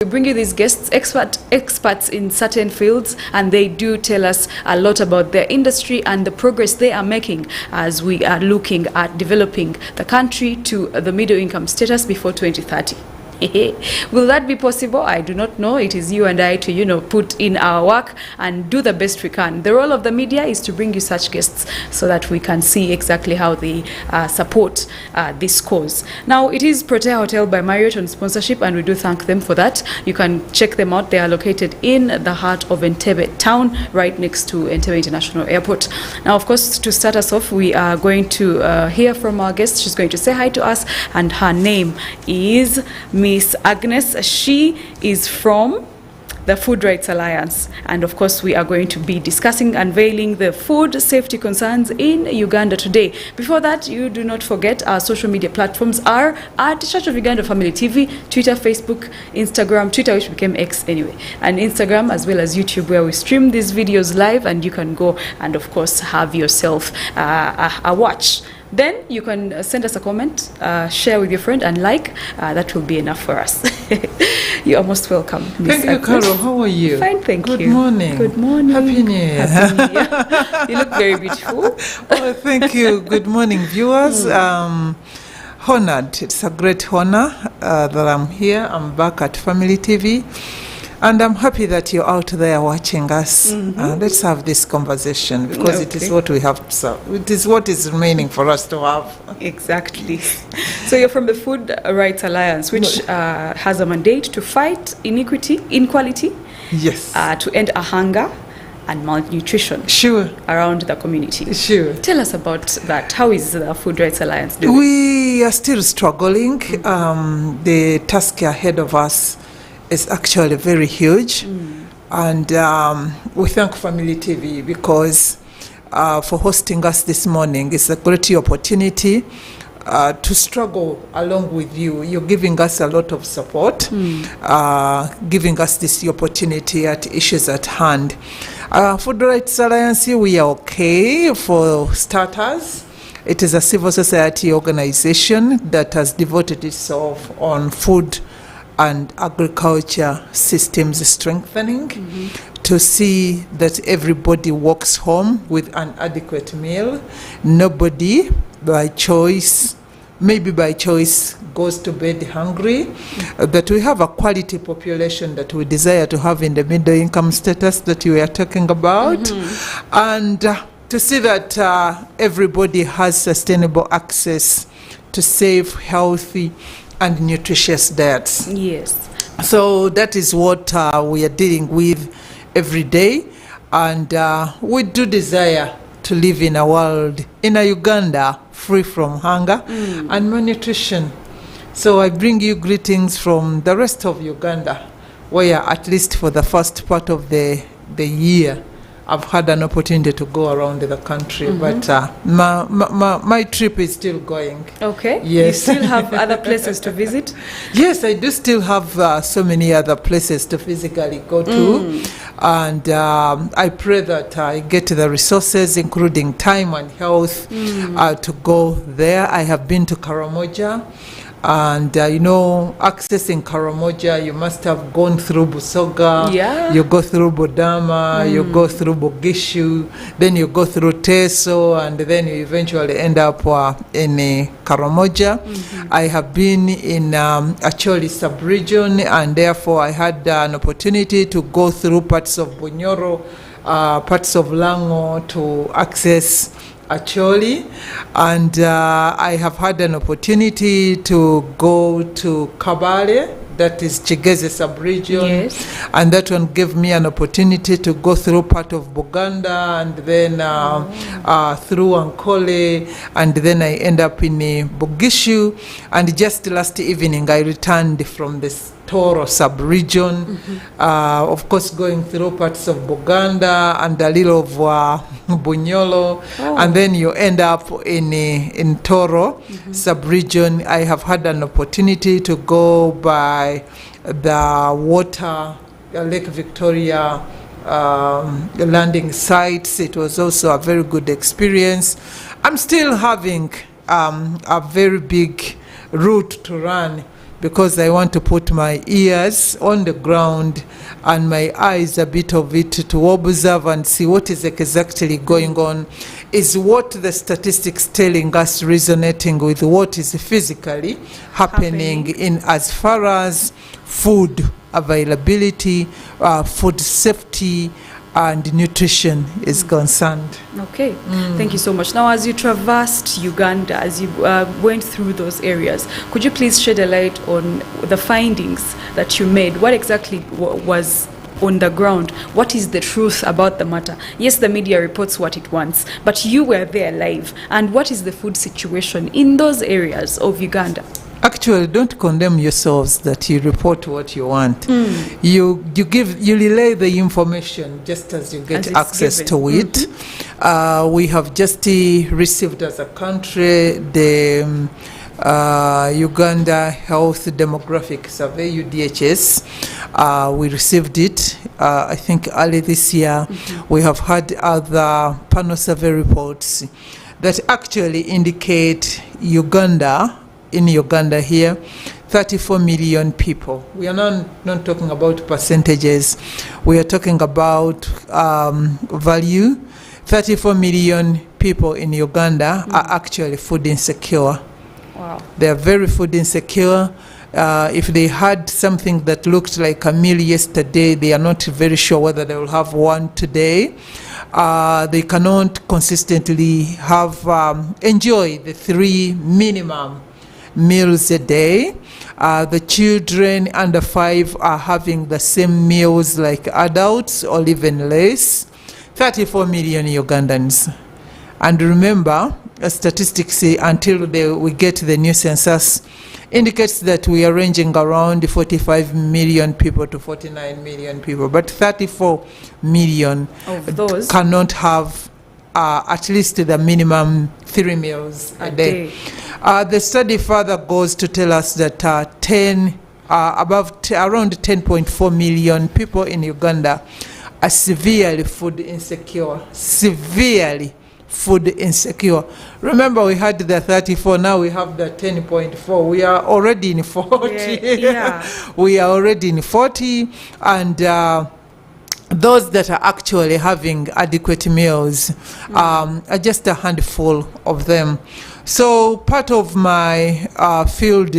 We bring you these guests, experts in certain fields, and they do tell us a lot about their industry and the progress they are making as we are looking at developing the country to the middle income status before 2030. Will that be possible? I do not know. It is you and I to, put in our work and do the best we can. The role of the media is to bring you such guests so that we can see exactly how they support this cause. Now, it is Protea Hotel by Marriott on sponsorship, and we do thank them for that. You can check them out. They are located in the heart of Entebbe town, right next to Entebbe International Airport. Now, of course, to start us off, we are going to hear from our guest. She's going to say hi to us, and her name is Miss Agnes. She is from the Food Rights Alliance, and of course we are going to be discussing unveiling the food safety concerns in Uganda today. Before that, you do not forget our social media platforms are at Church of Uganda Family TV, Twitter, Facebook, Instagram, Twitter which became X anyway, and Instagram, as well as YouTube, where we stream these videos live, and you can go and of course have yourself a watch. Then you can send us a comment, share with your friend, and like. That will be enough for us. You are most welcome. Thank you, Carol. How are you? Fine, thank you. Good morning. Good morning. Happy New Year. Happy New Year. You look very beautiful. Oh, thank you. Good morning, viewers. Honored. It's a great honor that I'm here. I'm back at Family TV. And I'm happy that you're out there watching us. Let's have this conversation, because it is what we have. So it is what is remaining for us to have. Exactly. So you're from the Food Rights Alliance, which has a mandate to fight inequality, yes, to end a hunger and malnutrition around the community. Sure. Tell us about that. How is the Food Rights Alliance doing? We are still struggling. The task ahead of us is actually very huge, and we thank Family TV because for hosting us this morning. It's a great opportunity to struggle along with you. You're giving us a lot of support, giving us this opportunity at issues at hand. Food Rights Alliance, we are okay. For starters, it is a civil society organization that has devoted itself on food and agriculture systems strengthening, to see that everybody walks home with an adequate meal. Nobody by choice, maybe by choice, goes to bed hungry. That we have a quality population that we desire to have in the middle income status that we are talking about. And to see that everybody has sustainable access to safe, healthy, and nutritious diets. Yes. So that is what we are dealing with every day, and we do desire to live in a world, in a Uganda, free from hunger and malnutrition. So I bring you greetings from the rest of Uganda, where at least for the first part of the year, I've had an opportunity to go around the country, but my trip is still going. Okay. Yes. You still have other places to visit? Yes, I do still have so many other places to physically go to. And I pray that I get the resources, including time and health, to go there. I have been to Karamoja. And accessing Karamoja, you must have gone through Busoga, you go through Bodama, you go through Bogishu, then you go through Teso, and then you eventually end up in Karamoja. I have been in Acholi sub-region, and therefore I had an opportunity to go through parts of Bunyoro, parts of Lango to access Acholi, and I have had an opportunity to go to Kabale, that is Chigeze sub-region, and that one gave me an opportunity to go through part of Buganda, and then through Ankole, and then I end up in Bogishu, and just last evening I returned from this Toro sub-region, of course going through parts of Buganda and a little of Bunyolo, and then you end up in Toro sub-region. I have had an opportunity to go by the water, Lake Victoria landing sites. It was also a very good experience. I'm still having a very big route to run because I want to put my ears on the ground and my eyes a bit of it to observe and see what is exactly going on. Is what the statistics telling us resonating with what is physically happening in as far as food availability, food safety, and nutrition is concerned. Okay, thank you so much. Now, as you traversed Uganda, as you went through those areas, could you please shed a light on the findings that you made? What exactly was on the ground? What is the truth about the matter? Yes, the media reports what it wants, but you were there live. And what is the food situation in those areas of Uganda? Actually, don't condemn yourselves that you report what you want. You relay the information just as you get access to it. We have just received as a country the Uganda Health Demographic Survey, UDHS. We received it, I think, early this year. We have had other panel survey reports that actually indicate in Uganda here, 34 million people. We are not talking about percentages. We are talking about value. 34 million people in Uganda are actually food insecure. Wow. They are very food insecure. If they had something that looked like a meal yesterday, they are not very sure whether they will have one today. They cannot consistently have enjoy the 3 minimum meals a day. The children under 5 are having the same meals like adults or even less. 34 million Ugandans. And remember, statistics say until we get the new census indicates that we are ranging around 45 million people to 49 million people. But 34 million of those cannot have at least the minimum 3 meals a day. The study further goes to tell us that around 10.4 million people in Uganda are severely food insecure. Severely food insecure. Remember, we had the 34, now we have the 10.4. We are already in 40. Yeah. We are already in 40, and those that are actually having adequate meals are just a handful of them. So part of my field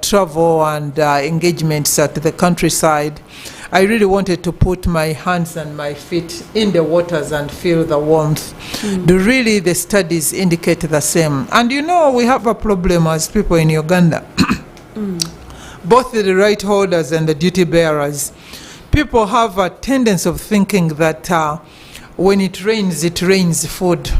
travel and engagements at the countryside, I really wanted to put my hands and my feet in the waters and feel the warmth. Really, the studies indicate the same. And we have a problem as people in Uganda. Both the right holders and the duty bearers. People have a tendency of thinking that when it rains food.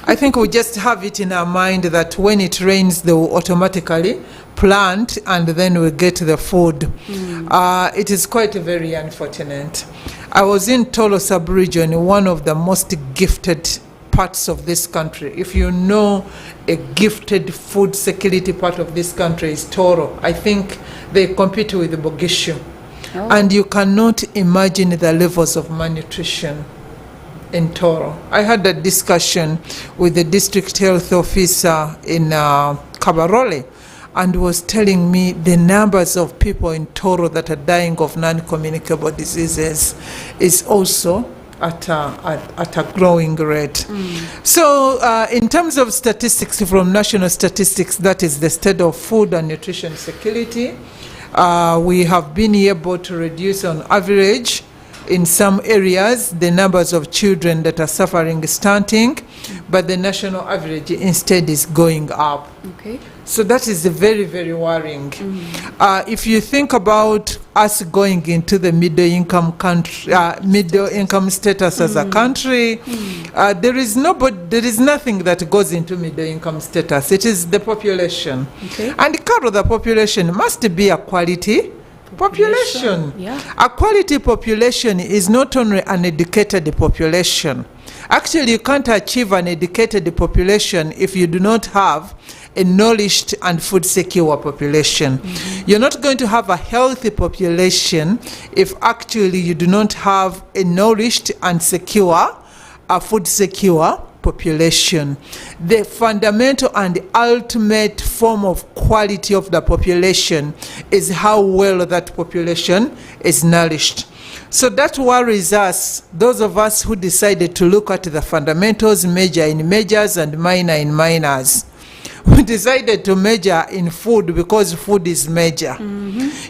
I think we just have it in our mind that when it rains, they will automatically plant and then we get the food. It is quite very unfortunate. I was in Toro sub-region, one of the most gifted parts of this country. If you know a gifted food security part of this country is Toro. I think they compete with Bogishu. And you cannot imagine the levels of malnutrition in Toro. I had a discussion with the district health officer in Kabarole, and was telling me the numbers of people in Toro that are dying of non-communicable diseases is also at a growing rate. So in terms of statistics from national statistics, that is the state of food and nutrition security. We have been able to reduce on average in some areas the numbers of children that are suffering stunting, but the national average instead is going up. Okay. So that is very, very worrying. If you think about us going into the middle income country, middle income status as a country, there is nothing that goes into middle income status. It is the population. Okay. And Carol, the population must be a quality population. Yeah. A quality population is not only an educated population. Actually, you can't achieve an educated population if you do not have a nourished and food secure population. You're not going to have a healthy population if actually you do not have a nourished and secure, a food secure population. The fundamental and ultimate form of quality of the population is how well that population is nourished. So that worries us, those of us who decided to look at the fundamentals, major in majors and minor in minors. We decided to major in food because food is major.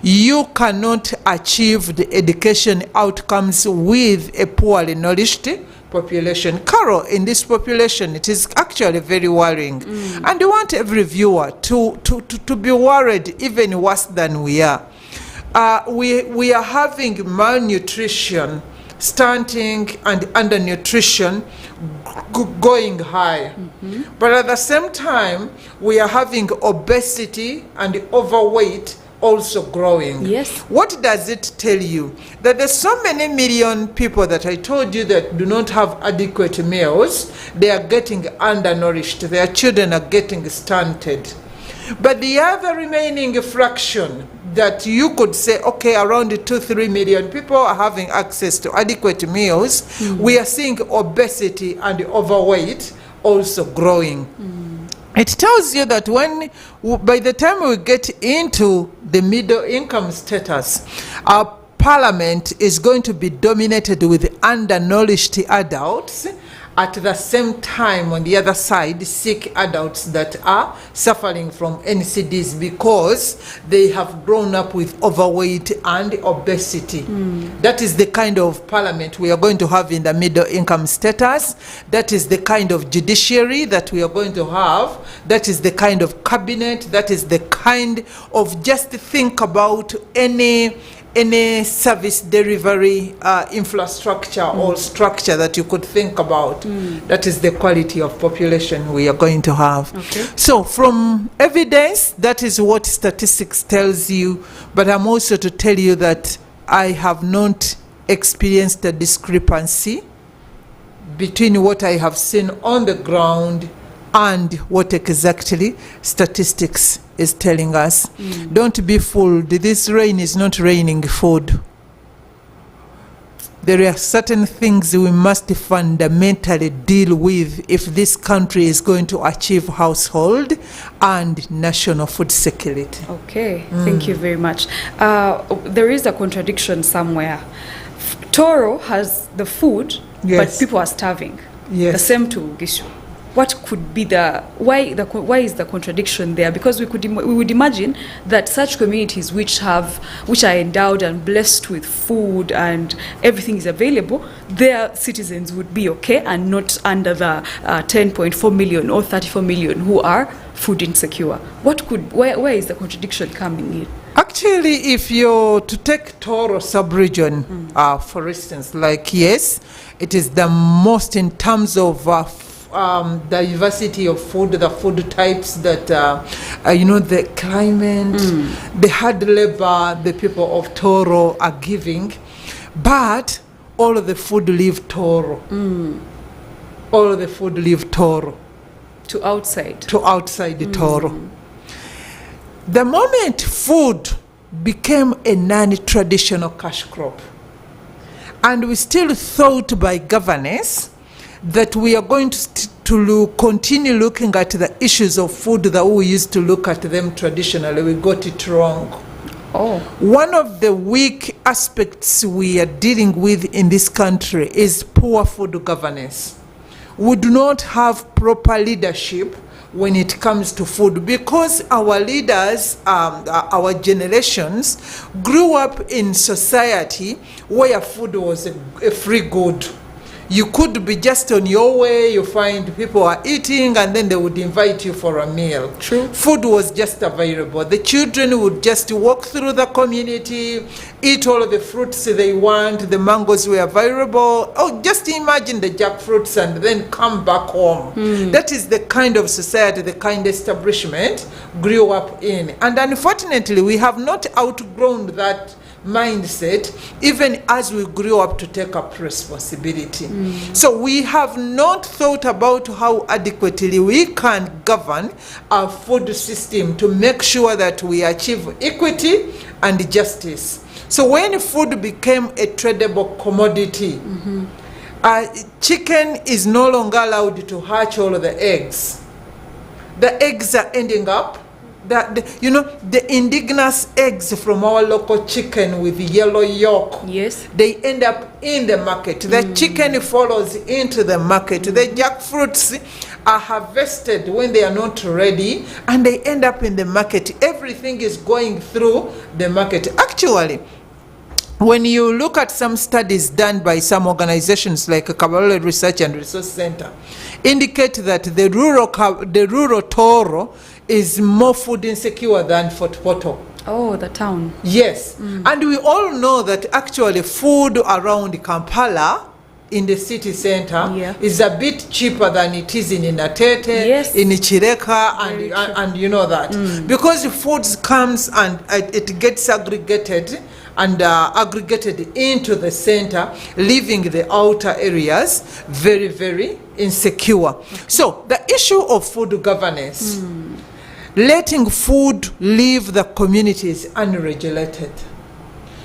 You cannot achieve the education outcomes with a poorly nourished population. Carol, in this population, it is actually very worrying. And we want every viewer to be worried even worse than we are. We are having malnutrition, stunting, and undernutrition going high. But at the same time, we are having obesity and overweight also growing. Yes. What does it tell you? That there's so many million people that I told you that do not have adequate meals. They are getting undernourished. Their children are getting stunted. But the other remaining fraction that you could say, okay, around 2-3 million people are having access to adequate meals, we are seeing obesity and overweight also growing. It tells you that by the time we get into the middle income status, our parliament is going to be dominated with undernourished adults. At the same time, on the other side, sick adults that are suffering from NCDs because they have grown up with overweight and obesity. That is the kind of parliament we are going to have in the middle income status. That is the kind of judiciary that we are going to have. That is the kind of cabinet. That is the kind of, just think about any service delivery infrastructure or structure that you could think about. That is the quality of population we are going to have. Okay. So from evidence, that is what statistics tells you, but I'm also to tell you that I have not experienced a discrepancy between what I have seen on the ground and what exactly statistics is telling us. Don't be fooled. This rain is not raining food. There are certain things we must fundamentally deal with if this country is going to achieve household and national food security. Okay, thank you very much. There is a contradiction somewhere. Toro has the food, Yes. but people are starving. Yes. The same to Gishu. What could be why is the contradiction there? Because we would imagine that such communities which are endowed and blessed with food and everything is available, their citizens would be okay and not under the 10.4 million or 34 million who are food insecure. Where is the contradiction coming in? Actually, if you're to take Toro sub-region, for instance, like, yes, it is the most in terms of diversity of food, the food types that, the climate, the hard labor the people of Toro are giving, but all of the food leave Toro. All of the food leave Toro. To outside Toro. The moment food became a non-traditional cash crop, and we still thought by governance that we are going to continue looking at the issues of food that we used to look at them traditionally, we got it wrong. One of the weak aspects we are dealing with in this country is poor food governance. We do not have proper leadership when it comes to food because our leaders, our generations, grew up in society where food was a free good. You could be just on your way, you find people are eating, and then they would invite you for a meal. True. Food was just available. The children would just walk through the community, eat all of the fruits they want, the mangoes were available. Oh, just imagine the jackfruits and then come back home. That is the kind of society, the kind of establishment grew up in. And unfortunately, we have not outgrown that mindset even as we grew up to take up responsibility. So we have not thought about how adequately we can govern our food system to make sure that we achieve equity and justice. So when food became a tradable commodity, chicken is no longer allowed to hatch all of the eggs. The eggs are ending up, the indigenous eggs from our local chicken with yellow yolk, Yes. they end up in the market. The chicken follows into the market. The jackfruits are harvested when they are not ready, and they end up in the market. Everything is going through the market. Actually, when you look at some studies done by some organizations like Kabarole Research and Resource Center, indicate that the rural Toro is more food insecure than Fort Portal. Oh, the town. Yes, and we all know that actually food around Kampala in the city center is a bit cheaper than it is in Inatete, Yes. in Chireka, Very and you know that. Because the food comes and it gets aggregated and aggregated into the center, leaving the outer areas very, very insecure. So the issue of food governance, letting food leave the communities unregulated.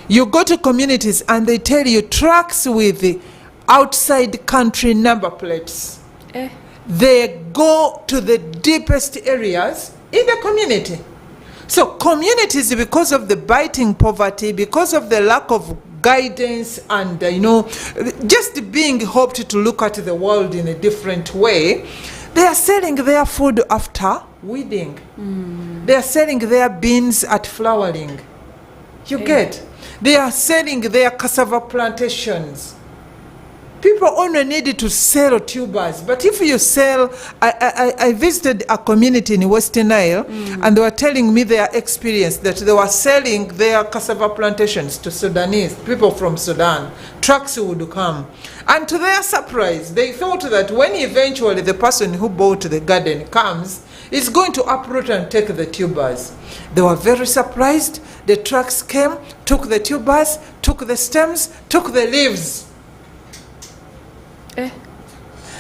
You go to communities and they tell you trucks with the outside country number plates. They go to the deepest areas in the community. So communities, because of the biting poverty, because of the lack of guidance and just being hoped to look at the world in a different way, they are selling their food after weeding. They are selling their beans at flowering. You get? They are selling their cassava plantations. People only need to sell tubers, but if you sell, I visited a community in Western Nile, and they were telling me their experience that they were selling their cassava plantations to Sudanese, people from Sudan. Trucks would come. And to their surprise, they thought that when eventually the person who bought the garden comes, is going to uproot and take the tubers. They were very surprised. The trucks came, took the tubers, took the stems, took the leaves.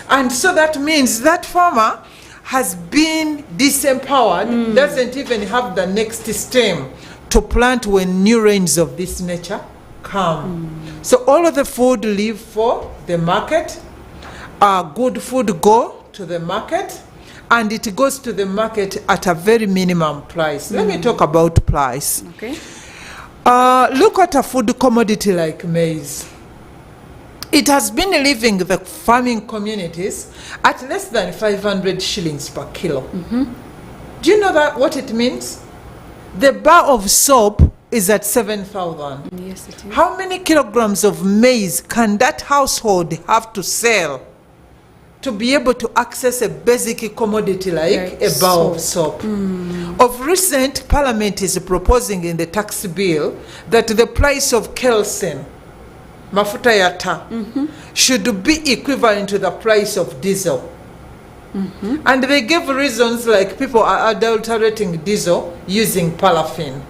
And so that means that farmer has been disempowered, doesn't even have the next stem to plant when new rains of this nature come. So all of the food leave for the market. Good food go to the market, and it goes to the market at a very minimum price. Let me talk about price. Okay. Look at a food commodity like maize. It has been leaving the farming communities at less than 500 shillings per kilo. Do you know that what it means? The bar of soap is at 7,000. Yes, it is. How many kilograms of maize can that household have to sell to be able to access a basic commodity like a bar of soap? Of recent, Parliament is proposing in the tax bill that the price of kerosene, mafuta ya taa, should be equivalent to the price of diesel. And they give reasons like people are adulterating diesel using paraffin.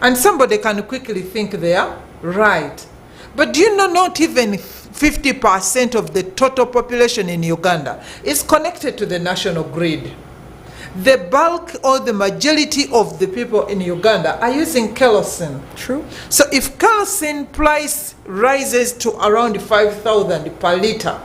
And somebody can quickly think they are right. But do you know not even 50% of the total population in Uganda is connected to the national grid? The bulk or the majority of the people in Uganda are using kerosene. True. So if kerosene price rises to around 5,000 per litre,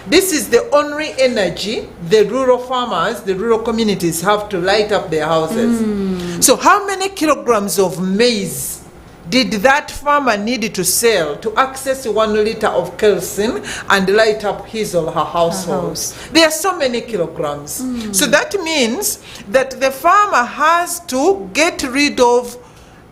this is the only energy the rural farmers, the rural communities have to light up their houses. So how many kilograms of maize did that farmer need to sell to access 1 litre of kerosene and light up his or her household? There are so many kilograms. So that means that the farmer has to get rid of,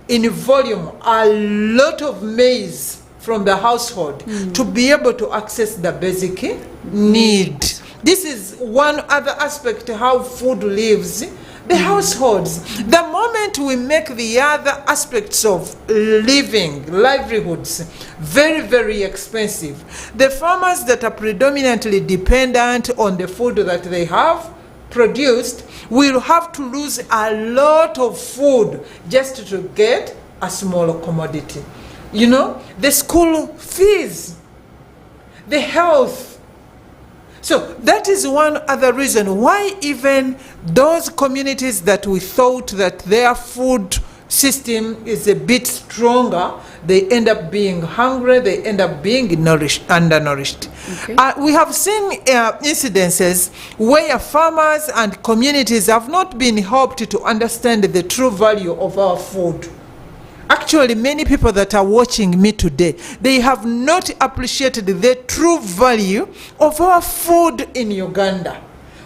in volume, a lot of maize from the household to be able to access the basic need. This is one other aspect how food leaves the households. The moment we make the other aspects of living, livelihoods, very, very expensive, the farmers that are predominantly dependent on the food that they have produced will have to lose a lot of food just to get a smaller commodity. You know, the school fees, the health. So that is one other reason why even those communities that we thought that their food system is a bit stronger they end up being hungry, they end up being undernourished. Okay. We have seen incidences where farmers and communities have not been helped to understand the true value of our food. Actually, many people that are watching me today, they have not appreciated the true value of our food in Uganda.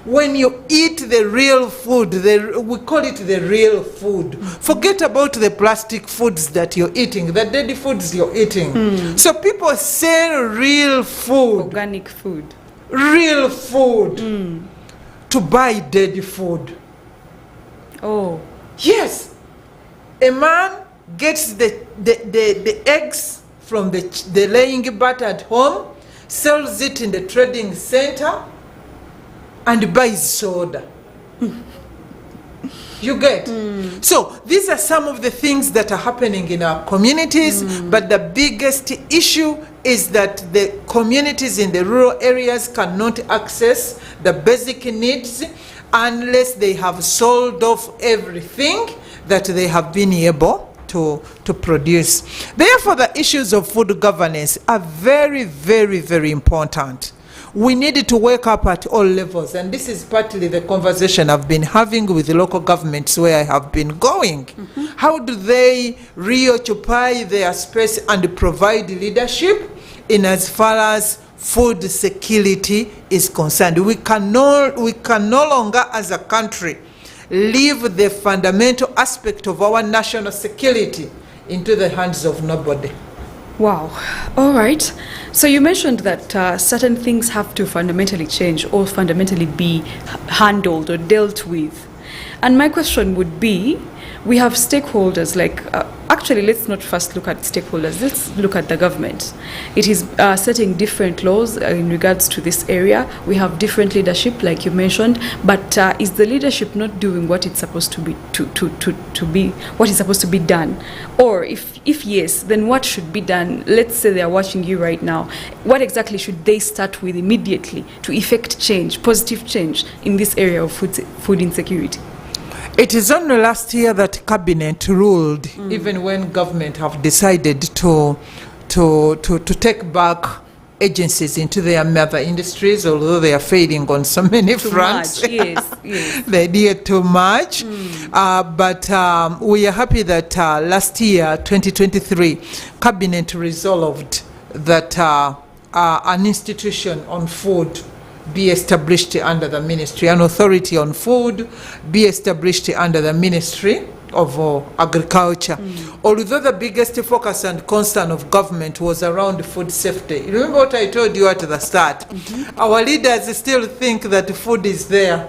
When you eat the real food, we call it the real food. Forget about the plastic foods that you're eating, the dead foods you're eating. So people sell real food, Organic food. real food, to buy dead food. Oh. Yes, a man gets the eggs from the laying bat at home, sells it in the trading center, and buys soda. You get? So these are some of the things that are happening in our communities, but the biggest issue is that the communities in the rural areas cannot access the basic needs unless they have sold off everything that they have been able to produce. Therefore, the issues of food governance are very, very, very important. We need to wake up at all levels, and this is partly the conversation I've been having with the local governments where I have been going. How do they reoccupy their space and provide leadership in as far as food security is concerned? We can no longer as a country leave the fundamental aspect of our national security into the hands of nobody. Wow. All right. So you mentioned that certain things have to fundamentally change or fundamentally be handled or dealt with. And my question would be, we have stakeholders like, actually, let's not first look at stakeholders. Let's look at the government. It is setting different laws in regards to this area. We have different leadership, like you mentioned, but is the leadership not doing what it's supposed to be what is supposed to be done? Or if yes, then what should be done? Let's say they are watching you right now. What exactly should they start with immediately to effect change, positive change in this area of food insecurity? It is only last year that cabinet ruled, even when government have decided to take back agencies into their mother industries, although they are failing on so many fronts. Yes. They did too much. But we are happy that last year, 2023, cabinet resolved that an institution on food be established under the ministry, an authority on food be established under the Ministry of Agriculture. Although the biggest focus and concern of government was around food safety. Remember what I told you at the start? Our leaders still think that food is there,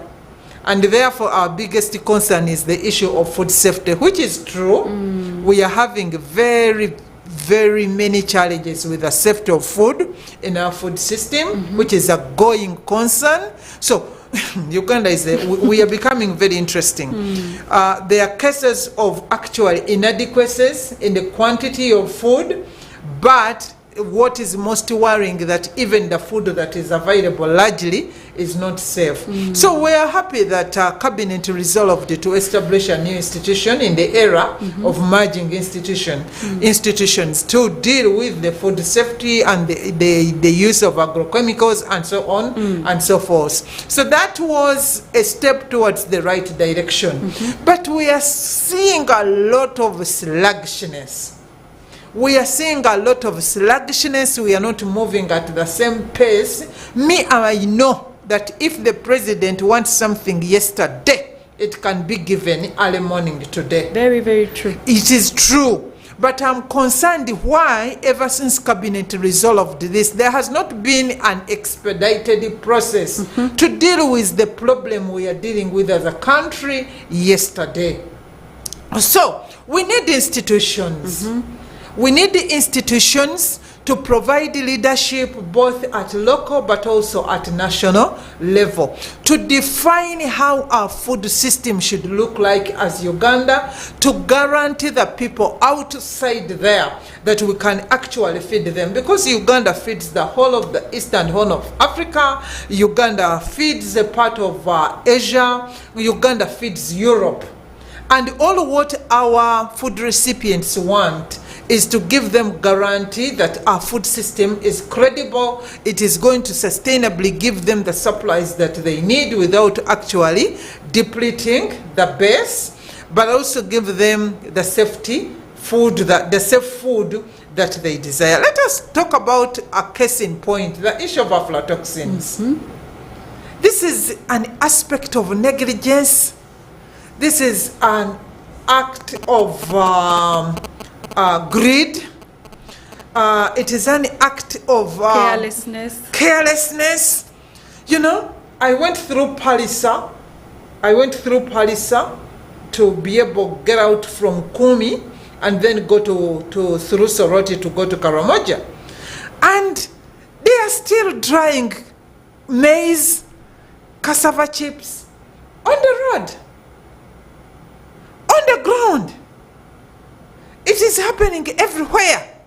and therefore our biggest concern is the issue of food safety, which is true. We are having very many challenges with the safety of food in our food system, which is a going concern. So Uganda we are becoming very interesting. There are cases of actual inadequacies in the quantity of food, but what is most worrying that even the food that is available largely is not safe. So we are happy that cabinet resolved to establish a new institution in the era of merging institutions to deal with the food safety and the use of agrochemicals and so on and so forth. So that was a step towards the right direction. But we are seeing a lot of sluggishness. We are seeing a lot of sluggishness. We are not moving at the same pace. I know that if the president wants something yesterday, it can be given early morning today. Very, very true. It is true. But I'm concerned why, ever since cabinet resolved this, there has not been an expedited process to deal with the problem we are dealing with as a country yesterday. So we need institutions. We need the institutions to provide leadership both at local but also at national level, to define how our food system should look like as Uganda, to guarantee the people outside there that we can actually feed them, because Uganda feeds the whole of the eastern horn of Africa, Uganda feeds a part of Asia, Uganda feeds Europe. And all what our food recipients want is to give them guarantee that our food system is credible. It is going to sustainably give them the supplies that they need without actually depleting the base, but also give them the safety food, the safe food that they desire. Let us talk about a case in point, the issue of aflatoxins. This is an aspect of negligence. This is an act of greed. It is an act of carelessness. You know, I went through Palisa to be able to get out from Kumi and then go through Soroti to go to Karamoja. And they are still drying maize, cassava chips on the road, on the ground. It is happening everywhere.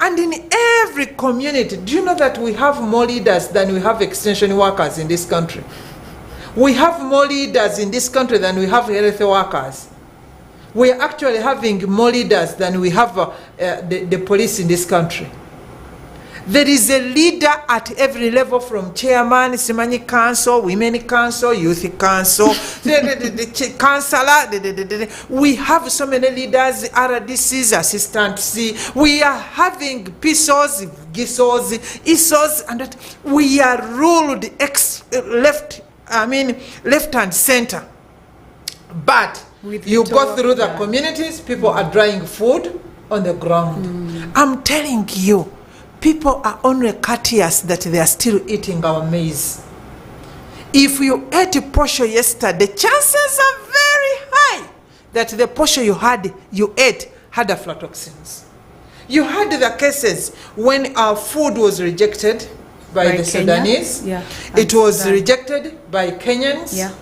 And in every community. Do you know that we have more leaders than we have extension workers in this country? We have more leaders in this country than we have health workers. We are actually having more leaders than we have the police in this country. There is a leader at every level, from chairman, Simanyi Council, Women Council, Youth Council, the councillor. We have so many leaders, RDCs, assistant C. We are having PSOs, GISOs, ISOs, and that. We are ruled left and center. But you go through the communities, people are drying food on the ground. I'm telling you, people are only courteous that they are still eating our maize. If you ate posho yesterday, chances are very high that the posho you ate had aflatoxins. You had the cases when our food was rejected by the Sudanese. It was rejected by Kenyans.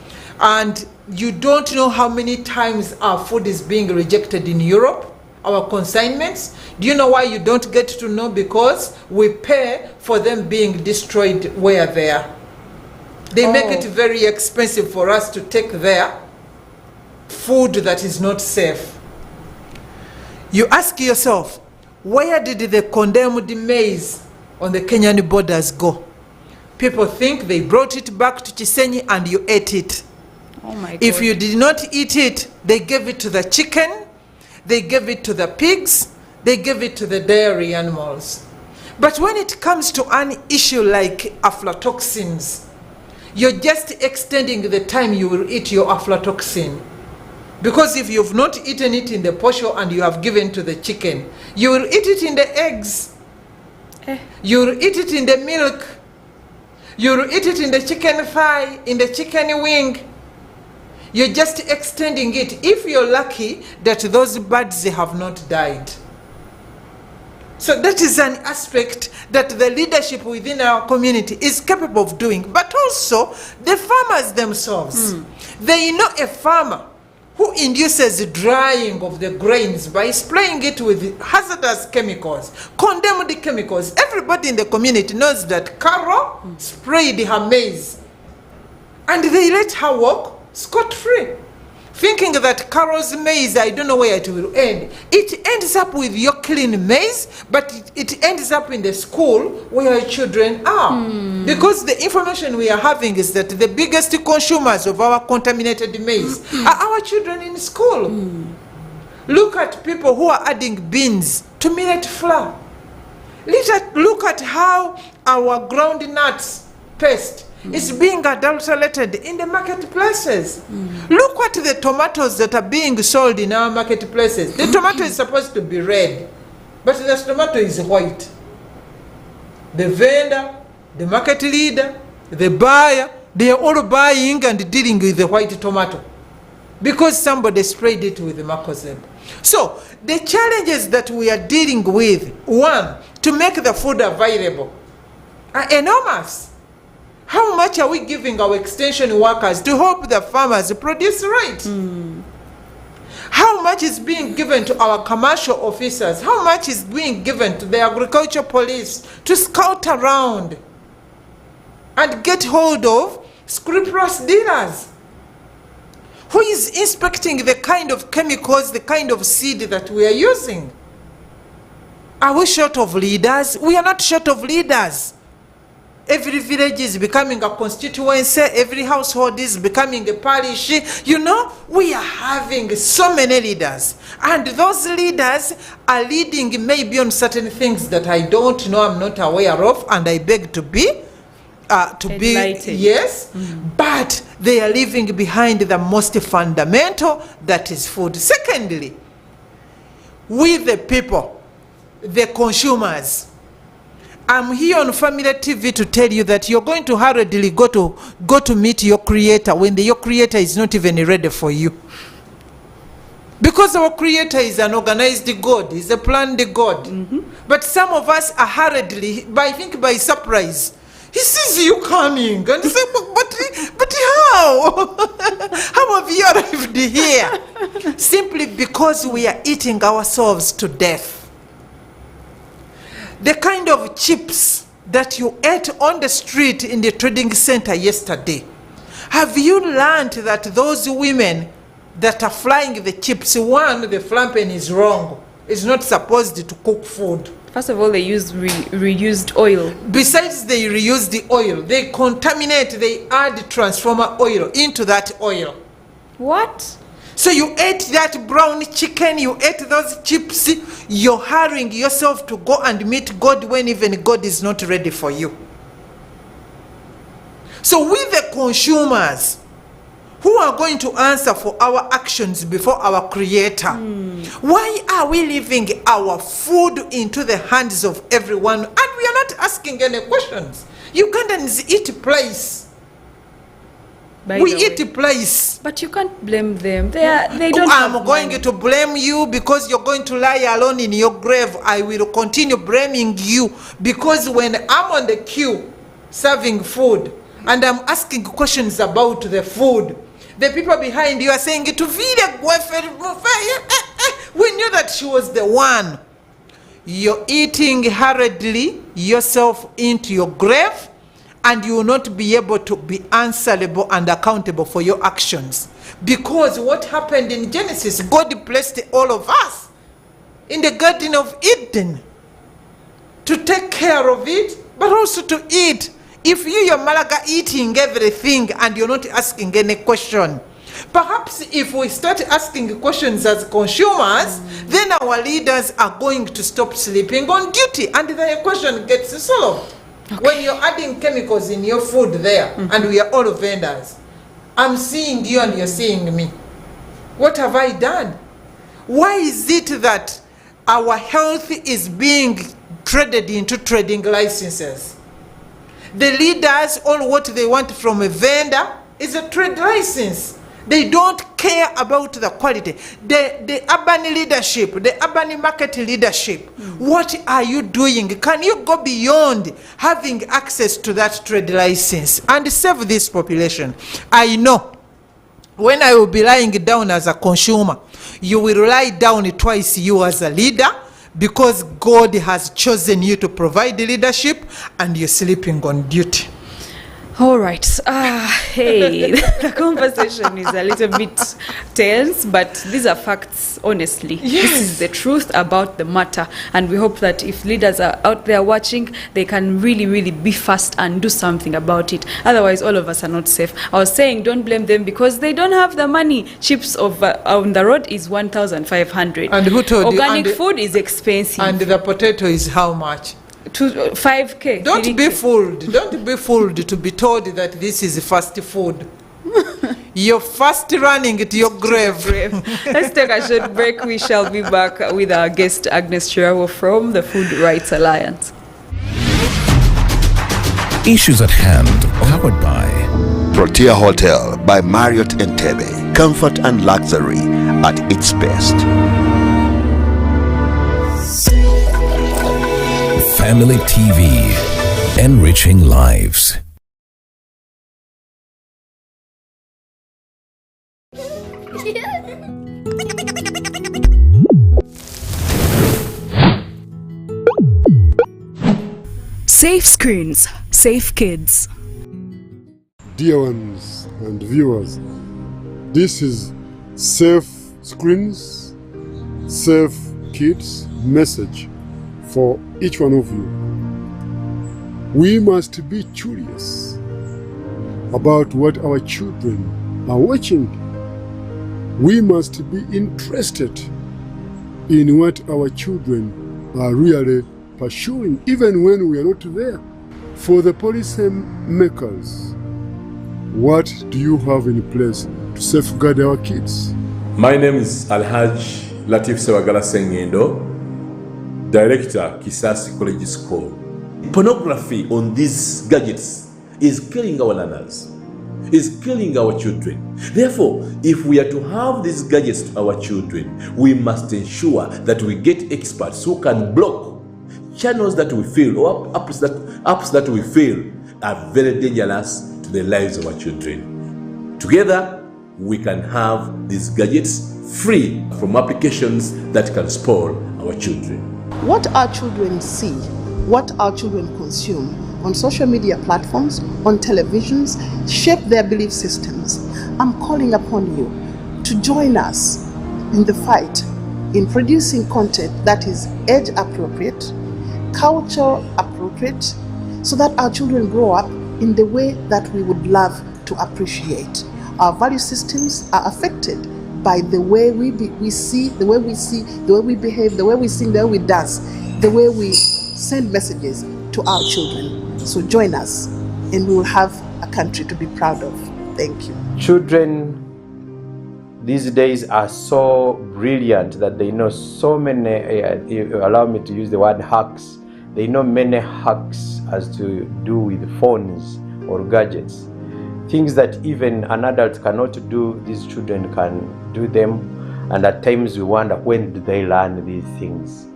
And you don't know how many times our food is being rejected in Europe. Our consignments. Do you know why you don't get to know? Because we pay for them being destroyed where they are. They make it very expensive for us to take their food that is not safe. You ask yourself, where did the condemned maize on the Kenyan borders go? People think they brought it back to Chisenyi and you ate it. Oh my God. If you did not eat it, they gave it to the chicken, they gave it to the pigs, they gave it to the dairy animals. But when it comes to an issue like aflatoxins, you're just extending the time you will eat your aflatoxin. Because if you've not eaten it in the posho and you have given to the chicken, you will eat it in the eggs. You will eat it in the milk. You will eat it in the chicken thigh, in the chicken wing. You're just extending it, if you're lucky that those birds have not died. So that is an aspect that the leadership within our community is capable of doing. But also the farmers themselves. They know a farmer who induces the drying of the grains by spraying it with hazardous chemicals, condemned chemicals. Everybody in the community knows that Carol sprayed her maize. And they let her walk scot-free, thinking that Carol's maize, I don't know where it will end. It ends up with your clean maize, but it ends up in the school where children are. Because the information we are having is that the biggest consumers of our contaminated maize are our children in school. Look at people who are adding beans to millet flour. Look at how our ground nuts paste is being adulterated in the marketplaces. Look at the tomatoes that are being sold in our marketplaces. The tomato is supposed to be red, but the tomato is white. The vendor, the market leader, the buyer, they are all buying and dealing with the white tomato because somebody sprayed it with the Macozeb. So the challenges that we are dealing with, one, to make the food available, are enormous. How much are we giving our extension workers to help the farmers produce right? How much is being given to our commercial officers? How much is being given to the agriculture police to scout around and get hold of scrupulous dealers? Who is inspecting the kind of chemicals, the kind of seed that we are using? Are we short of leaders? We are not short of leaders. Every village is becoming a constituency. Every household is becoming a parish. You know, we are having so many leaders. And those leaders are leading maybe on certain things that I don't know, I'm not aware of, and I beg to be. Yes, but they are leaving behind the most fundamental, that is food. Secondly, we the people, the consumers, I'm here on Family TV to tell you that you're going to hurriedly go to meet your creator when your creator is not even ready for you. Because our creator is an organized God, he's a planned God. But some of us are hurriedly, I think by surprise. He sees you coming and he says, but how? How have you arrived here? Simply because we are eating ourselves to death. The kind of chips that you ate on the street in the trading center yesterday, have you learned that those women that are frying the chips, one, the flamping is wrong. It's not supposed to cook food. First of all, they use reused oil. Besides they reuse the oil, they contaminate, they add transformer oil into that oil. What? So you ate that brown chicken, you ate those chips, you're hurrying yourself to go and meet God when even God is not ready for you. So we the consumers, who are going to answer for our actions before our creator? Why are we leaving our food into the hands of everyone and we are not asking any questions? Ugandans eat place. We eat place. But you can't blame them. They don't I'm going to blame you because you're going to lie alone in your grave. I will continue blaming you because when I'm on the queue serving food and I'm asking questions about the food, the people behind you are saying, we knew that she was the one. You're eating hurriedly yourself into your grave, and you will not be able to be answerable and accountable for your actions. Because what happened in Genesis, God placed all of us in the Garden of Eden to take care of it, but also to eat. If you're Malaga eating everything and you're not asking any question, perhaps if we start asking questions as consumers, then our leaders are going to stop sleeping on duty and the question gets solved. Okay. When you're adding chemicals in your food there, and we are all vendors, I'm seeing you and you're seeing me. What have I done? Why is it that our health is being traded into trading licenses? The leaders, all what they want from a vendor is a trade license. They don't care about the quality. The urban leadership, the urban market leadership, what are you doing? Can you go beyond having access to that trade license and save this population? I know when I will be lying down as a consumer, you will lie down twice, you as a leader, because God has chosen you to provide leadership and you're sleeping on duty. All right. Hey, the conversation is a little bit tense, but these are facts, honestly. Yes. This is the truth about the matter. And we hope that if leaders are out there watching, they can really, really be fast and do something about it. Otherwise, all of us are not safe. I was saying don't blame them because they don't have the money. Chips on the road is 1,500. And who told you? Organic food is expensive. And the potato is how much? 5K. Don't be fooled. Don't be fooled to be told that this is fast food. You're fast running to your grave. Let's take a short break. We shall be back with our guest Agnes Chirawo from the Food Rights Alliance. Issues at hand, powered by Protea Hotel by Marriott Entebbe. Comfort and luxury at its best. Family TV, enriching lives. Safe screens, safe kids. Dear ones and viewers, this is Safe Screens, Safe Kids message for each one of you. We must be curious about what our children are watching. We must be interested in what our children are really pursuing, even when we are not there. For the policy makers, what do you have in place to safeguard our kids? My name is Alhaj Latif Sewagala Sengendo, Director, Kisasi College School. Pornography on these gadgets is killing our learners, is killing our children. Therefore, if we are to have these gadgets to our children, we must ensure that we get experts who can block channels that we feel or apps that we feel are very dangerous to the lives of our children. Together, we can have these gadgets free from applications that can spoil our children. What our children see, what our children consume on social media platforms, on televisions, shape their belief systems. I'm calling upon you to join us in the fight in producing content that is age appropriate, culture appropriate, so that our children grow up in the way that we would love to appreciate. Our value systems are affected by the way we see, the way we behave, the way we sing, the way we dance, the way we send messages to our children. So join us and we will have a country to be proud of. Thank you. Children these days are so brilliant that they know so many, allow me to use the word hacks, they know many hacks as to do with phones or gadgets. Things that even an adult cannot do, these children can do them. And at times we wonder, when do they learn these things?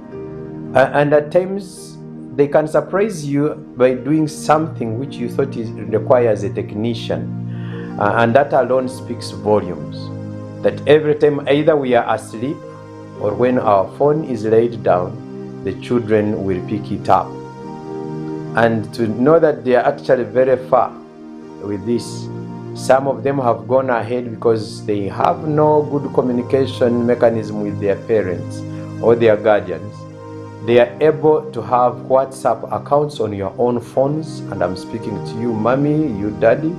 And at times they can surprise you by doing something which you thought requires a technician. And that alone speaks volumes. That every time either we are asleep or when our phone is laid down, the children will pick it up. And to know that they are actually very far with this. Some of them have gone ahead because they have no good communication mechanism with their parents or their guardians. They are able to have WhatsApp accounts on your own phones, and I'm speaking to you, mommy, you daddy.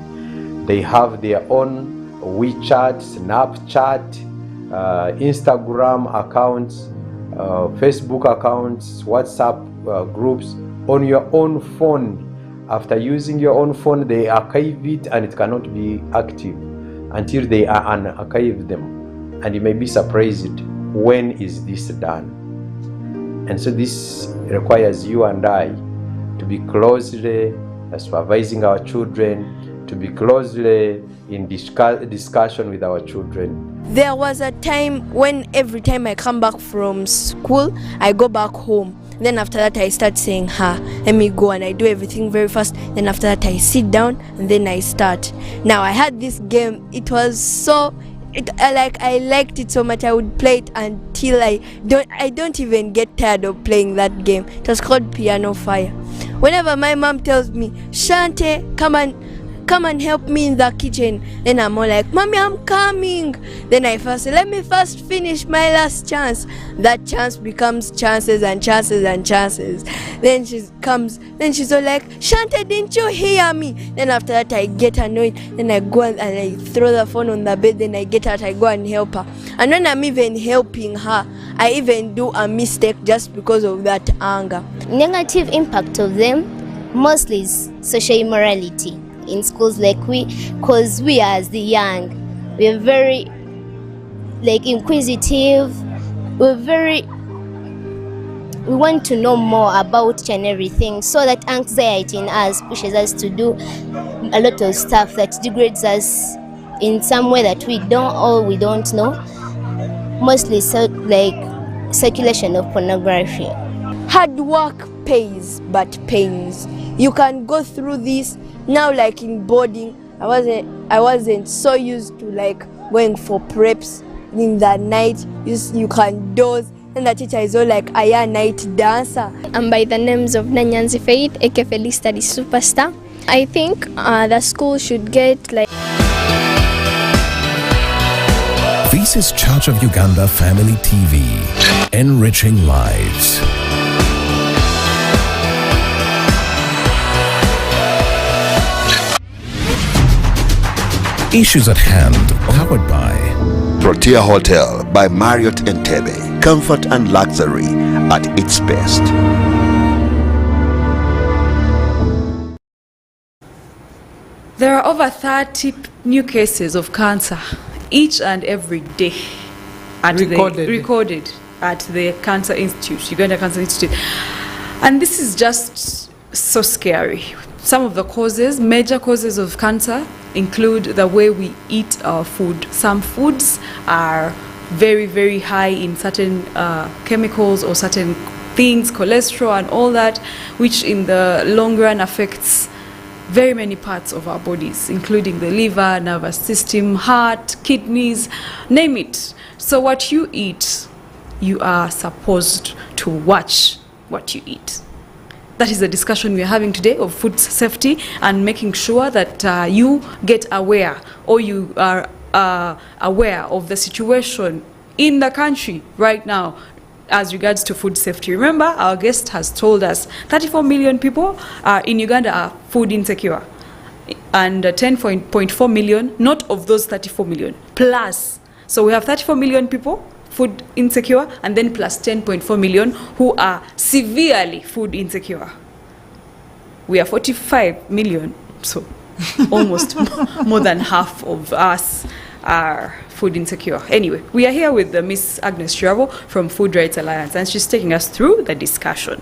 They have their own WeChat, Snapchat, Instagram accounts, Facebook accounts, WhatsApp groups on your own phone. After using your own phone, they archive it and it cannot be active until they unarchive them. And you may be surprised, when is this done? And so this requires you and I to be closely supervising our children, to be closely in discussion with our children. There was a time when every time I come back from school, I go back home. Then after that I start saying, let me go, and I do everything very fast. Then after that I sit down and then I start. Now I had this game, it was so, I liked it so much. I would play it until I don't even get tired of playing that game. It was called Piano Fire. Whenever my mom tells me, Shante, come and help me in the kitchen, then I'm all like, Mommy, I'm coming. Then I first say, let me first finish my last chance. That chance becomes chances and chances and chances. Then she comes, then she's all like, Shante, didn't you hear me? Then after that I get annoyed. Then I go and I throw the phone on the bed. Then I get out, I go and help her. And when I'm even helping her, I even do a mistake just because of that anger. Negative impact of them mostly is social immorality in schools, because we as the young, we're very inquisitive, we want to know more about each and everything, so that anxiety in us pushes us to do a lot of stuff that degrades us in some way that we don't know. Mostly circulation of pornography. Hard work pays but pains. You can go through this now, like in boarding. I wasn't so used to going for preps in the night. You can doze, and the teacher is all like, "Aya night dancer." I'm by the names of Nanyanzi Faith, aka Feliz Study Superstar. I think the school should get This is Church of Uganda Family TV, enriching lives. Issues at hand, powered by Protea Hotel by Marriott Entebbe. Comfort and luxury at its best. There are over 30 new cases of cancer each and every day recorded at the Cancer Institute, Uganda Cancer Institute. And this is just so scary. Some of the causes, major causes of cancer, include the way we eat our food. Some foods are very, very high in certain chemicals or certain things, cholesterol and all that, which in the long run affects very many parts of our bodies, including the liver, nervous system, heart, kidneys, name it. So what you eat, you are supposed to watch what you eat. That is the discussion we are having today of food safety and making sure that you get aware, or you are aware of the situation in the country right now as regards to food safety. Remember, our guest has told us 34 million people in Uganda are food insecure, and 10.4 million, not of those 34 million, plus. So we have 34 million people food insecure, and then plus 10.4 million who are severely food insecure. We are 45 million, so almost more than half of us are food insecure. Anyway, we are here with Miss Agnes Chirabo from Food Rights Alliance, and she's taking us through the discussion.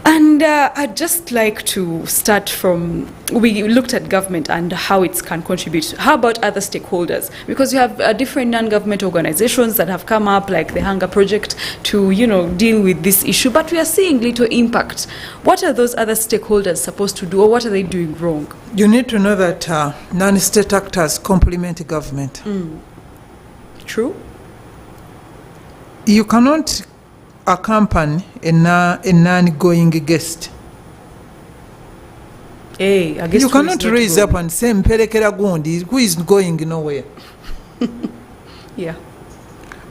And I'd just like to start from, we looked at government and how it can contribute. How about other stakeholders? Because you have different non-government organizations that have come up, like the Hunger Project, to deal with this issue, but we are seeing little impact. What are those other stakeholders supposed to do, or what are they doing wrong? You need to know that non-state actors complement government. True. You cannot accompany a non-going guest. Hey, I guess you cannot raise up and say Mperekera Gundi, who is going nowhere. Yeah.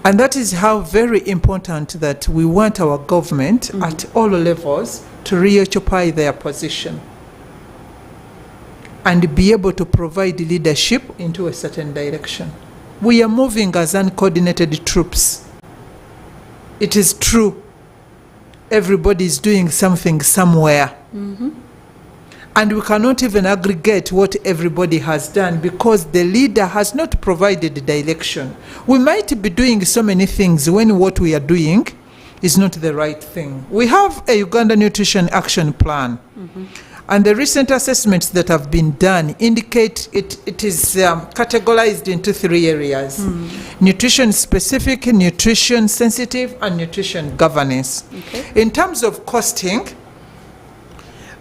And that is how very important that we want our government at all levels to reoccupy their position and be able to provide leadership into a certain direction. We are moving as uncoordinated troops. It is true, everybody is doing something somewhere. And we cannot even aggregate what everybody has done because the leader has not provided direction. We might be doing so many things when what we are doing is not the right thing. We have a Uganda Nutrition Action Plan. And the recent assessments that have been done indicate it is categorized into 3 areas. Nutrition specific, nutrition sensitive, and nutrition governance. Okay. In terms of costing,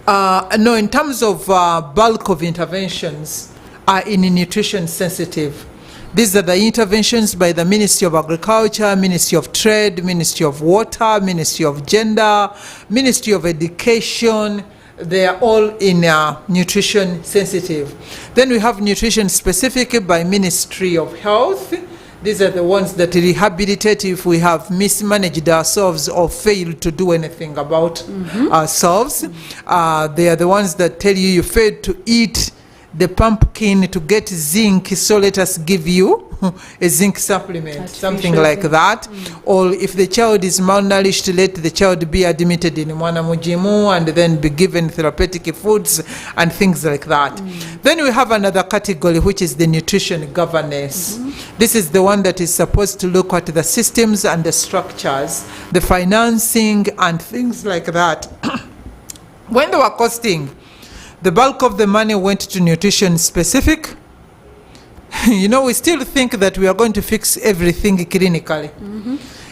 in terms of bulk of interventions are in nutrition sensitive. These are the interventions by the Ministry of Agriculture, Ministry of Trade, Ministry of Water, Ministry of Gender, Ministry of Education. They are all in nutrition sensitive. Then we have nutrition specific by Ministry of Health. These are the ones that rehabilitate if we have mismanaged ourselves or failed to do anything about ourselves. They are the ones that tell you failed to eat the pumpkin to get zinc, so let us give you a zinc supplement, something like that. Or if the child is malnourished, let the child be admitted in Mwana Mujimu and then be given therapeutic foods and things like that. Then we have another category, which is the nutrition governance. This is the one that is supposed to look at the systems and the structures, the financing and things like that. When they were costing, the bulk of the money went to nutrition specific. We still think that we are going to fix everything clinically.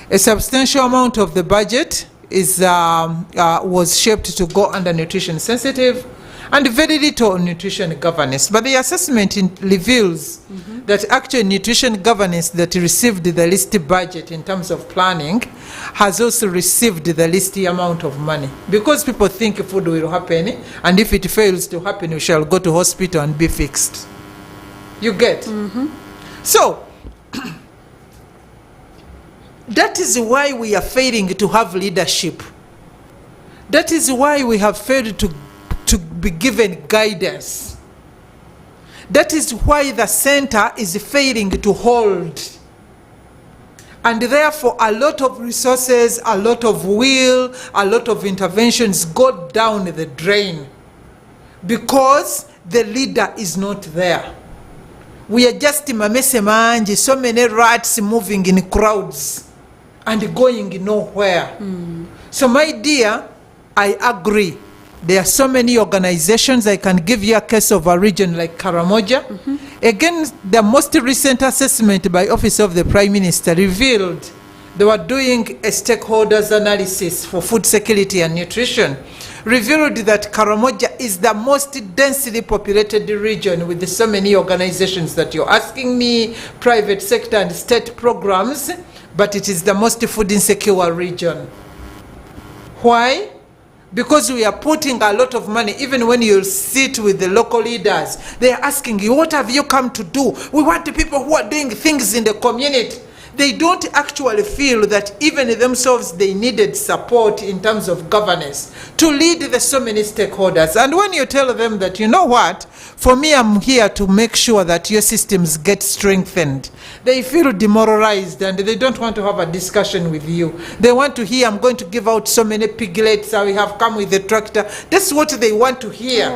A substantial amount of the budget was shaped to go under nutrition sensitive, and very little on nutrition governance. But the assessment reveals that actually nutrition governance that received the least budget in terms of planning has also received the least amount of money, because people think food will happen, and if it fails to happen, we shall go to hospital and be fixed. You get? So, that is why we are failing to have leadership. That is why we have failed to be given guidance. That is why the center is failing to hold. And therefore, a lot of resources, a lot of will, a lot of interventions go down the drain because the leader is not there. We are just mamese manji, so many rats moving in crowds and going nowhere. So my dear, I agree. There are so many organizations. I can give you a case of a region like Karamoja. Again, the most recent assessment by Office of the Prime Minister revealed they were doing a stakeholders analysis for food security and nutrition, revealed that Karamoja is the most densely populated region with so many organizations that you're asking me, private sector and state programs, but it is the most food insecure region. Why? Because we are putting a lot of money. Even when you sit with the local leaders, they are asking you, what have you come to do? We want the people who are doing things in the community. They don't actually feel that even themselves they needed support in terms of governance to lead the so many stakeholders. And when you tell them that, you know what, for me I'm here to make sure that your systems get strengthened, they feel demoralized and they don't want to have a discussion with you. They want to hear, I'm going to give out so many piglets, I have come with a tractor. That's what they want to hear.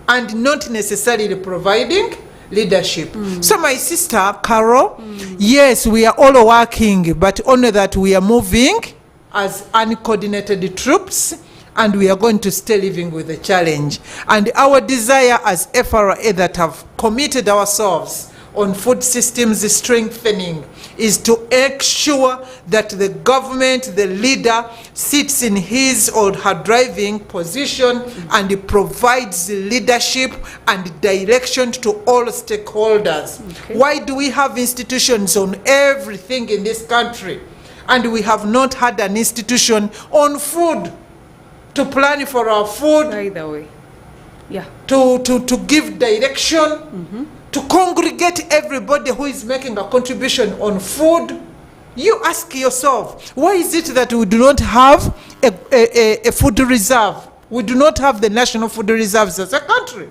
And not necessarily providing leadership. So my sister Carol, yes, we are all working, but only that we are moving as uncoordinated troops, and we are going to stay living with the challenge. And our desire as FRA that have committed ourselves on food systems strengthening is to make sure that the government, the leader, sits in his or her driving position and provides leadership and direction to all stakeholders. Why do we have institutions on everything in this country and we have not had an institution on food to plan for our food? Either way. Yeah. To give direction, to congregate everybody who is making a contribution on food. You ask yourself, why is it that we do not have a food reserve? We do not have the national food reserves as a country.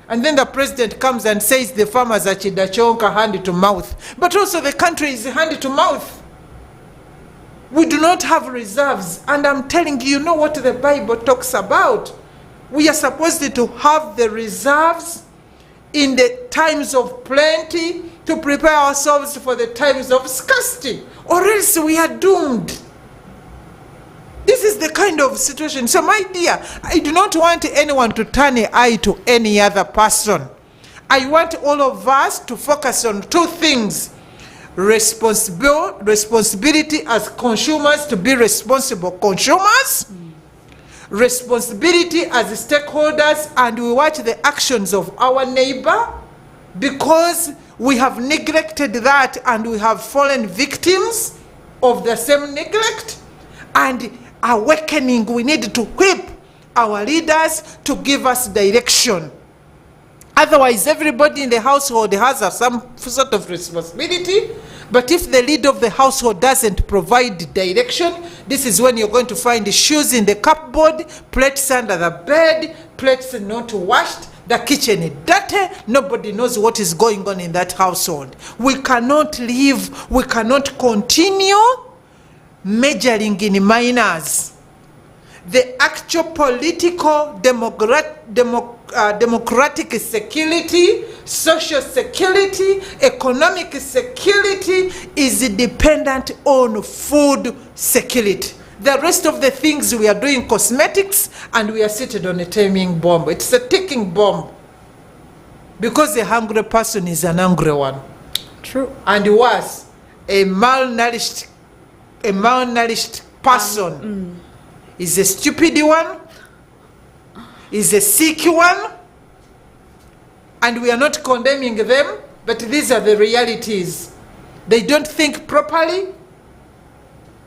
And then the president comes and says the farmers are chidachonka, hand to mouth. But also the country is hand to mouth. We do not have reserves. And I'm telling you, you know what the Bible talks about? We are supposed to have the reserves in the times of plenty to prepare ourselves for the times of scarcity, or else we are doomed. This is the kind of situation. So my dear, I do not want anyone to turn an eye to any other person. I want all of us to focus on two things: responsibility as consumers, to be responsible consumers, responsibility as stakeholders, and we watch the actions of our neighbor, because we have neglected that and we have fallen victims of the same neglect. And awakening, we need to whip our leaders to give us direction. Otherwise, everybody in the household has some sort of responsibility. But if the leader of the household doesn't provide direction, this is when you're going to find the shoes in the cupboard, plates under the bed, plates not washed, the kitchen is dirty, nobody knows what is going on in that household. We cannot live, we cannot continue majoring in minors. The actual political, democratic security, social security, economic security is dependent on food security. The rest of the things we are doing cosmetics, and we are seated on a timing bomb. It's a ticking bomb. Because a hungry person is an angry one. True. And worse, a malnourished person is a stupid one, is a sick one, and we are not condemning them, but these are the realities. They don't think properly,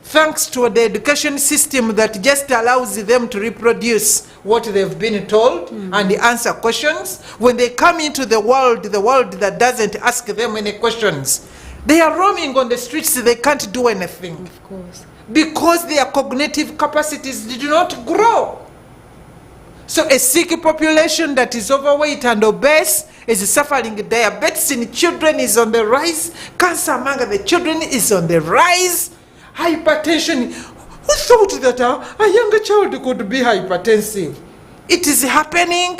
thanks to the education system that just allows them to reproduce what they've been told and answer questions. When they come into the world that doesn't ask them any questions, they are roaming on the streets, they can't do anything. Of course. Because their cognitive capacities did not grow. So a sick population that is overweight and obese is suffering. Diabetes in children is on the rise. Cancer among the children is on the rise. Hypertension. Who thought that a younger child could be hypertensive? It is happening.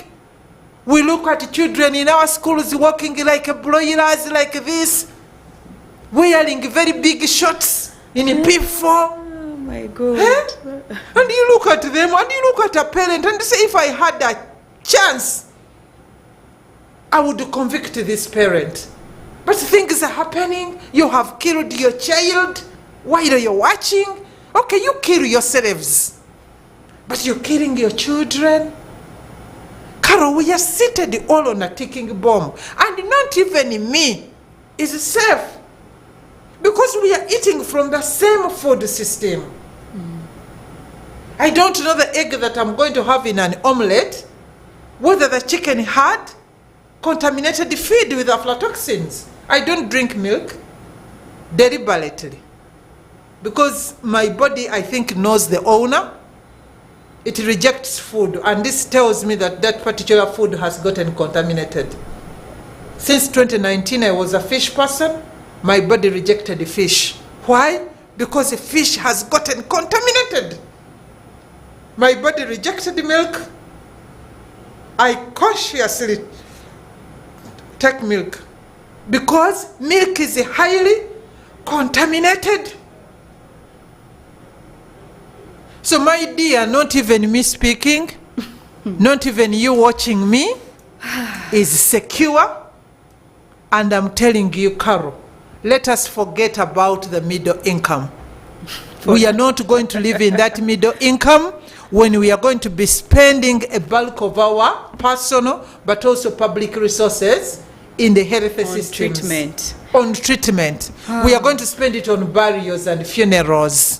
We look at children in our schools walking like broilers like this, wearing very big shorts in P4. Oh my God. And you look at them and you look at a parent and say, if I had a chance, I would convict this parent. But things are happening. You have killed your child while you're watching. Okay, you kill yourselves, but you're killing your children. Carol, we are seated all on a ticking bomb, and not even me is safe because we are eating from the same food system. I don't know the egg that I'm going to have in an omelette, whether the chicken had contaminated feed with aflatoxins. I don't drink milk deliberately because my body, I think, knows the owner. It rejects food, and this tells me that that particular food has gotten contaminated. Since 2019, I was a fish person. My body rejected the fish. Why? Because the fish has gotten contaminated. My body rejected the milk. I consciously take milk because milk is highly contaminated. So my dear, not even me speaking, not even you watching me, is secure. And I'm telling you, Carol, let us forget about the middle income. We are not going to live in that middle income when we are going to be spending a bulk of our personal but also public resources in the health systems. Treatment. On treatment. We are going to spend it on burials and funerals.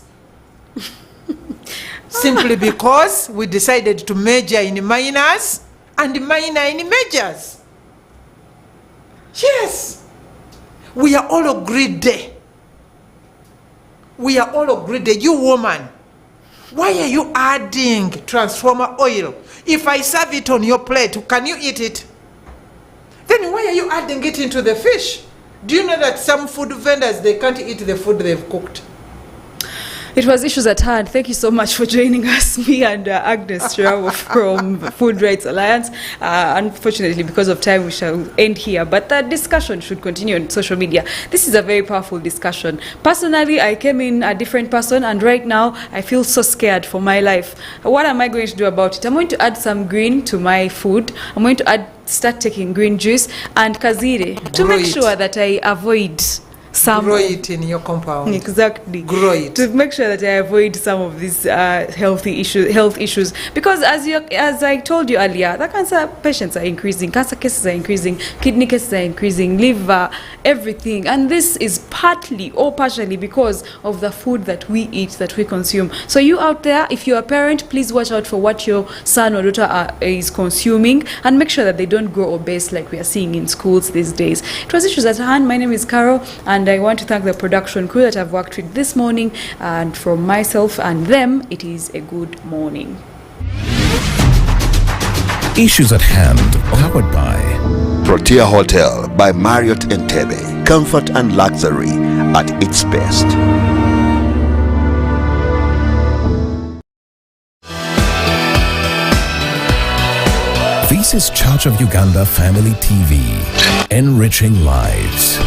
Simply because we decided to major in minors and minor in majors. Yes. We are all greedy. We are all greedy. You woman, why are you adding transformer oil? If I serve it on your plate, can you eat it? Then why are you adding it into the fish? Do you know that some food vendors, they can't eat the food they've cooked? It was Issues at Hand. Thank you so much for joining us, me and Agnes Chirao from Food Rights Alliance. Unfortunately, because of time, we shall end here. But the discussion should continue on social media. This is a very powerful discussion. Personally, I came in a different person, and right now, I feel so scared for my life. What am I going to do about it? I'm going to add some green to my food. I'm going to start taking green juice and kazire to make sure that I avoid some. Grow it in your compound. Exactly. Grow it. To make sure that I avoid some of these health issues. Because as I told you earlier, the cancer patients are increasing, cancer cases are increasing, kidney cases are increasing, liver, everything. And this is partly or partially because of the food that we eat, that we consume. So you out there, if you're a parent, please watch out for what your son or daughter is consuming and make sure that they don't grow obese like we are seeing in schools these days. It was Issues at Hand. My name is Carol, and I want to thank the production crew that I've worked with this morning, and from myself and them, it is a good morning. Issues at Hand, powered by Protea Hotel by Marriott Entebbe. Comfort and luxury at its best. This is Church of Uganda Family TV, enriching lives.